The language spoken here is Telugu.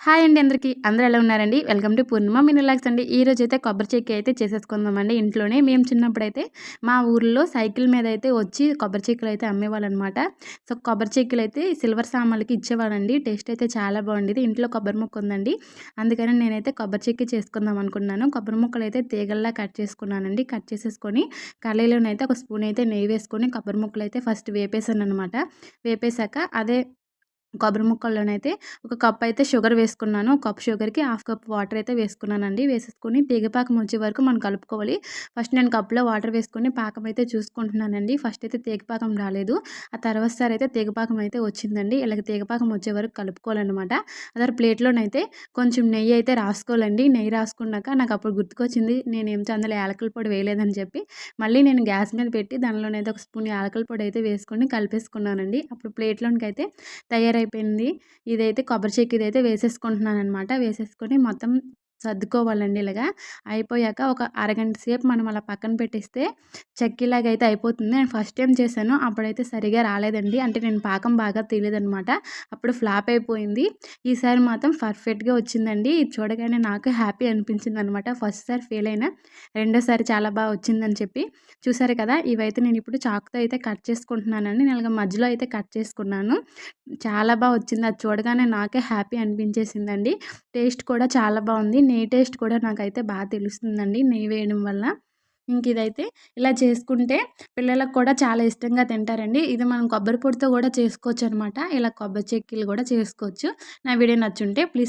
హాయ్ అండి అందరికీ. అందరూ ఎలా ఉన్నారండి? Welcome to Purnima mini vlogs అండి. ఈరోజైతే కొబ్బరి చెక్కి అయితే చేసేసుకుందామండి ఇంట్లోనే. మేము చిన్నప్పుడైతే మా ఊర్లో సైకిల్ మీద అయితే వచ్చి కొబ్బరి చెక్కులు అయితే అమ్మేవాళ్ళనమాట. సో, కొబ్బరి చెక్కులైతే సిల్వర్ సామాన్లకి ఇచ్చేవాళ్ళండి. టేస్ట్ అయితే చాలా బాగుండేది. ఇంట్లో కొబ్బరి ముక్క ఉందండి. అందుకని నేనైతే కొబ్బరి చెక్కి చేసుకుందాం అనుకున్నాను. కొబ్బరి ముక్కలైతే తీగల్లా కట్ చేసుకున్నానండి. కట్ చేసేసుకొని కళాయిలోనైతే ఒక స్పూన్ అయితే నెయ్యి వేసుకొని కొబ్బరి ముక్కలైతే ఫస్ట్ వేపేసాననమాట. వేపేసాక అదే కొబ్బరి ముక్కల్లోనైతే ఒక కప్ అయితే షుగర్ వేసుకున్నాను. కప్ షుగర్‌కి హాఫ్ కప్ వాటర్ అయితే వేసుకున్నానండి. వేసేసుకొని తీగపాకం వచ్చే వరకు మనం కలుపుకోవాలి. ఫస్ట్ నేను కప్‌లో వాటర్ వేసుకొని పాకం అయితే చూసుకుంటున్నానండి. ఫస్ట్ అయితే తీగపాకం రాలేదు. ఆ తర్వాత సారి అయితే తీగపాకం అయితే వచ్చిందండి. ఇలాగ తీగపాకం వచ్చే వరకు కలుపుకోవాలనమాట. అదే ప్లేట్‌లోనైతే కొంచెం నెయ్యి అయితే రాసుకోవాలండి. నెయ్యి రాసుకున్నాక నాకు అప్పుడు గుర్తుకొచ్చింది నేనేంటో అందులో యాలకుల పొడి వేయలేదని చెప్పి మళ్ళీ నేను గ్యాస్ మీద పెట్టి దానిలోనైతే ఒక స్పూన్ యాలకుల పొడి అయితే వేసుకొని కలిపేసుకున్నానండి. అప్పుడు ప్లేట్‌లోనికైతే తయారైపోయింది. ఇదైతే కొబ్బరి చెక్కిదైతే వేసేసుకుంటున్నాననమాట. వేసేసుకొని మొత్తం సర్దుకోవాలండి ఇలాగా. అయిపోయాక ఒక అరగంట సేపు మనం అలా పక్కన పెట్టేస్తే చెక్కిలాగైతే అయిపోతుంది. నేను ఫస్ట్ టైమ్ చేశాను. అప్పుడైతే సరిగ్గా రాలేదండి. అంటే నేను పాకం బాగా తెలీదనమాట. అప్పుడు ఫ్లాప్ అయిపోయింది. ఈసారి మాత్రం పర్ఫెక్ట్‌గా వచ్చిందండి. ఇది చూడగానే నాకు హ్యాపీ అనిపించిందనమాట. ఫస్ట్ సారి ఫెయిల్ అయినా రెండోసారి చాలా బా వచ్చిందని చెప్పి. చూసారు కదా! ఇవైతే నేనిప్పుడు చాకుతో అయితే కట్ చేసుకుంటున్నానండి. నేను ఇలాగ మధ్యలో అయితే కట్ చేసుకున్నాను. చాలా బా వచ్చింది. అది చూడగానే నాకే హ్యాపీ అనిపించేసిందండి. టేస్ట్ కూడా చాలా బావుంది. నెయ్యి టేస్ట్ కూడా నాకైతే బా తెలుస్తుందండి నెయ్యి వేయడం వల్ల. ఇదైతే ఇలా చేసుకుంటే పిల్లలకు కూడా చాలా ఇష్టంగా తింటారండి. ఇది మనం కొబ్బరి పొడితో గూడా చేసుకోవచ్చనమాట. ఇలా కొబ్బరి చెక్కీలు గూడా చేసుకోవచ్చు. నా వీడియో నచ్చుంటే ప్లీజ్